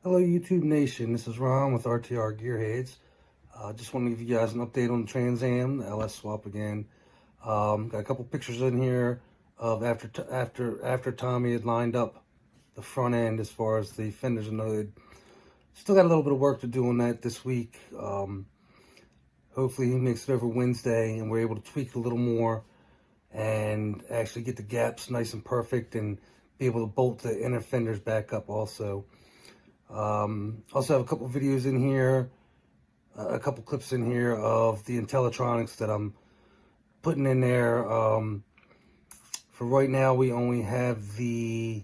Hello YouTube Nation, this is Ron with RTR Gearheads. Just want to give you guys an update on the Trans Am, the LS swap again. Got a couple pictures in here of after Tommy had lined up the front end as far as the fenders and the hood. Still got a little bit of work to do on that this week. Hopefully he makes it over Wednesday and we're able to tweak a little more and actually get the gaps nice and perfect and be able to bolt the inner fenders back up also. Also have a couple videos in here, a couple clips in here of the Intellitronics that I'm putting in there. For right now, we only have the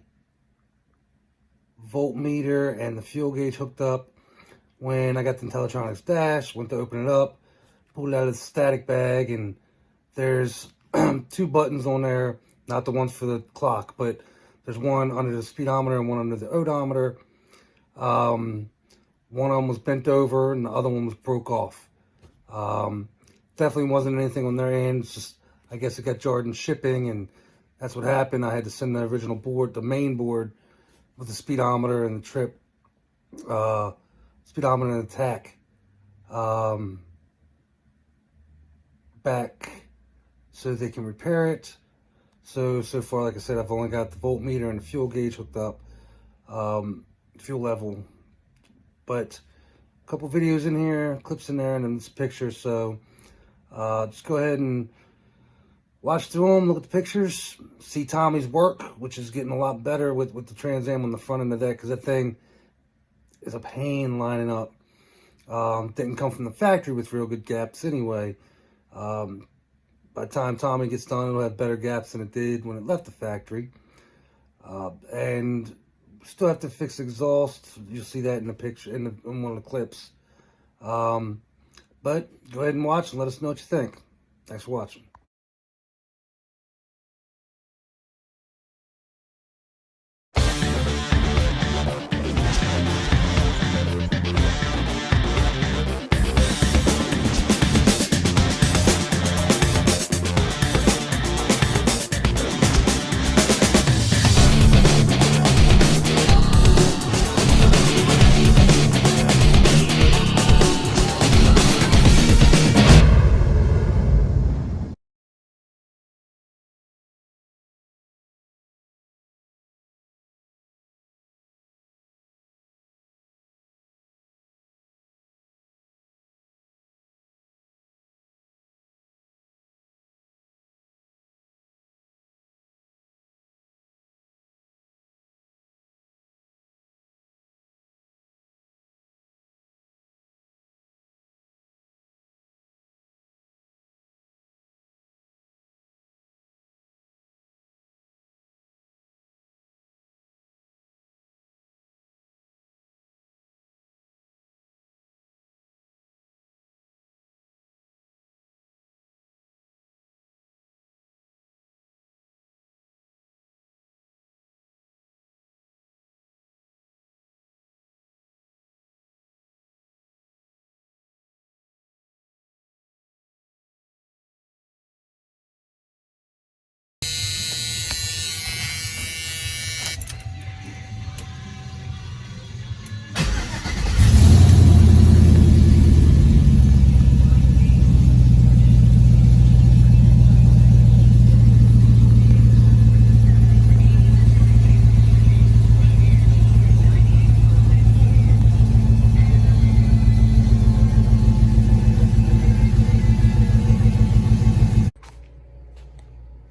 voltmeter and the fuel gauge hooked up. When I got the Intellitronics dash, went to open it up, pulled it out of the static bag, and there's two buttons on there, not the ones for the clock, but there's one under the speedometer and one under the odometer. One of them was bent over and the other one was broke off. Definitely wasn't anything on their end. It's just, I guess it got jarred in shipping and that's what happened. I had to send the original board, the main board with the speedometer and the trip, speedometer and the tach, back so they can repair it. So far, like I said, I've only got the voltmeter and the fuel gauge hooked up. Fuel level, but a couple videos in here, clips in there, and then this picture. So just go ahead and watch through them, look at the pictures, see Tommy's work, which is getting a lot better with the Trans Am on the front end of that, because that thing is a pain lining up. Didn't come from the factory with real good gaps anyway. By the time Tommy gets done, it'll have better gaps than it did when it left the factory. And still have to fix exhaust. You'll see that in the picture, in one of the clips. But go ahead and watch and let us know what you think. Thanks for watching.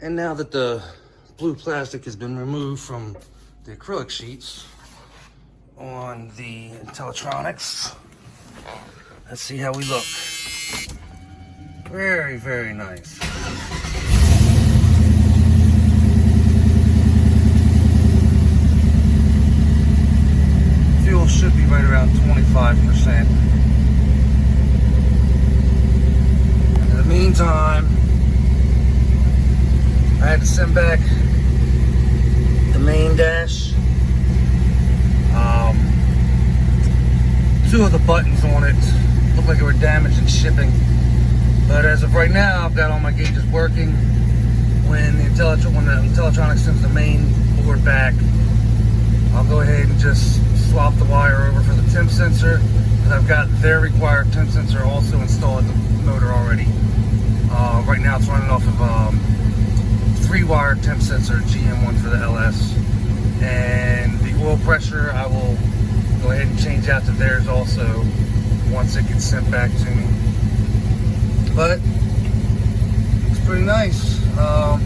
And now that the blue plastic has been removed from the acrylic sheets on the Intellitronics, let's see how we look. Very, very nice. Fuel should be right around 25%. And in the meantime, I had to send back the main dash. Two of the buttons on it looked like they were damaged in shipping. But as of right now, I've got all my gauges working. When the Intellitronics sends the main board back, I'll go ahead and just swap the wire over for the temp sensor, and I've got their required temp sensor also installed in the motor already. Right now it's running off of 3-wire temp sensor, GM1 for the LS, and the oil pressure I will go ahead and change out to theirs also once it gets sent back to me. But it's pretty nice. I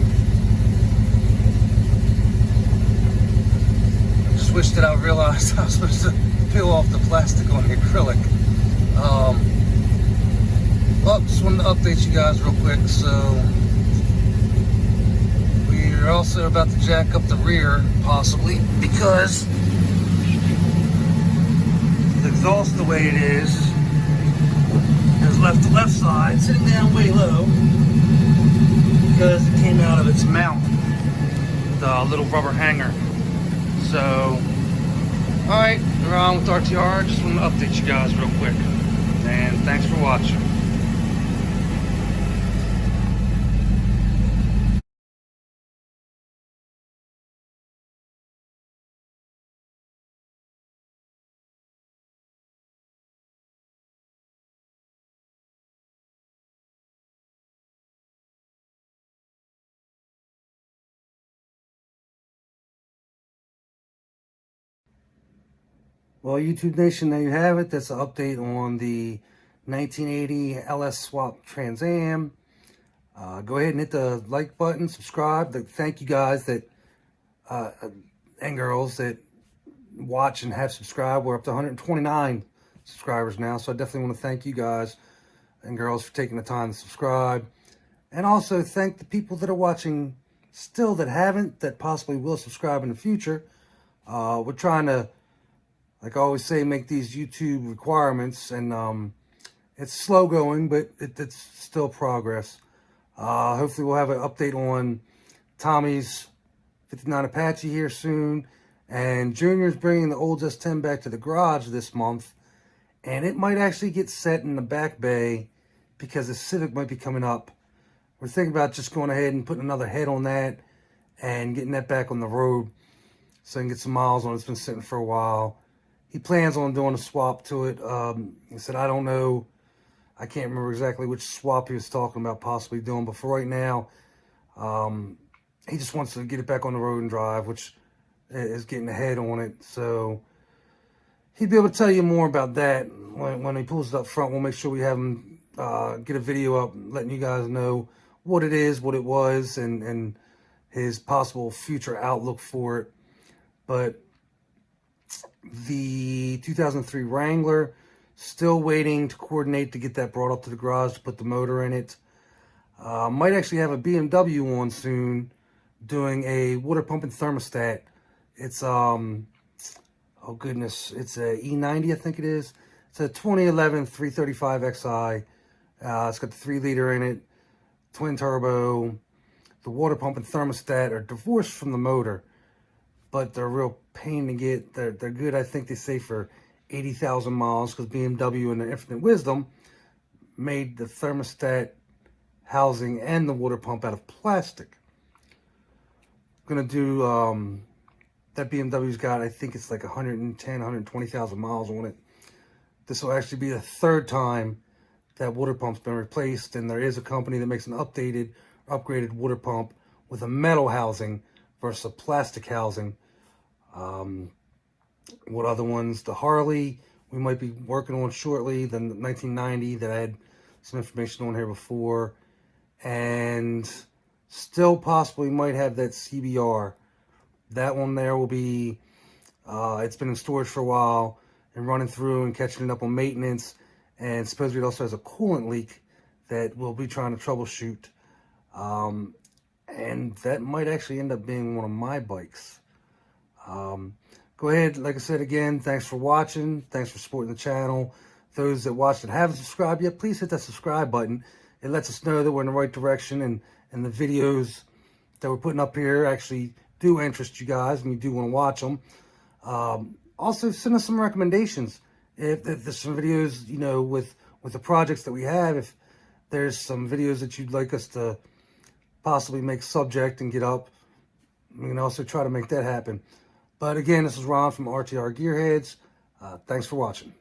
just wish that I realized I was supposed to peel off the plastic on the acrylic. Well, just wanted to update you guys real quick. So we're also about to jack up the rear, possibly, because the exhaust the way it is left the left side sitting down way low because it came out of its mount, the little rubber hanger. So, alright, we're on with RTR. Just want to update you guys real quick, and thanks for watching. Well, YouTube Nation, there you have it. That's an update on the 1980 LS Swap Trans Am. Go ahead and hit the like button, subscribe. Thank you guys that and girls that watch and have subscribed. We're up to 129 subscribers now, so I definitely want to thank you guys and girls for taking the time to subscribe. And also thank the people that are watching still that haven't, that possibly will subscribe in the future. We're trying to, like I always say, make these YouTube requirements, and it's slow going, but it's still progress. Hopefully we'll have an update on Tommy's 59 Apache here soon, and Junior's bringing the old S10 back to the garage this month, and it might actually get set in the back bay because the Civic might be coming up. We're thinking about just going ahead and putting another head on that and getting that back on the road so I can get some miles on it. It's been sitting for a while. He plans on doing a swap to it. He said, I don't know. I can't remember exactly which swap he was talking about possibly doing, but for right now, he just wants to get it back on the road and drive, which is getting ahead on it. So he'd be able to tell you more about that when he pulls it up front. We'll make sure we have him get a video up letting you guys know what it is, what it was, and his possible future outlook for it. But the 2003 Wrangler, still waiting to coordinate to get that brought up to the garage to put the motor in it. Might actually have a BMW on soon doing a water pump and thermostat. It's oh goodness, it's a E90, I think it is. It's a 2011 335xi. It's got the 3-liter in it, twin turbo. The water pump and thermostat are divorced from the motor, but they're a real pain to get. They're good, I think they say, for 80,000 miles, because BMW in their infinite wisdom made the thermostat housing and the water pump out of plastic. I'm gonna do that BMW's got, I think it's like 110, 120,000 miles on it. This will actually be the third time that water pump's been replaced, and there is a company that makes an updated, upgraded water pump with a metal housing versus a plastic housing. What other ones? The Harley we might be working on shortly. The 1990 that I had some information on here before, and still possibly might have that CBR. That one there will be, it's been in storage for a while and running through and catching it up on maintenance, and supposedly it also has a coolant leak that we'll be trying to troubleshoot. And that might actually end up being one of my bikes. Go ahead, like I said again, thanks for watching. Thanks for supporting the channel. Those that watched and haven't subscribed yet, please hit that subscribe button. It lets us know that we're in the right direction, and the videos that we're putting up here actually do interest you guys and you do want to watch them. Also, send us some recommendations. If there's some videos, you know, with the projects that we have, if there's some videos that you'd like us to possibly make subject and get up, we can also try to make that happen. But again, this is Ron from RTR Gearheads. Thanks for watching.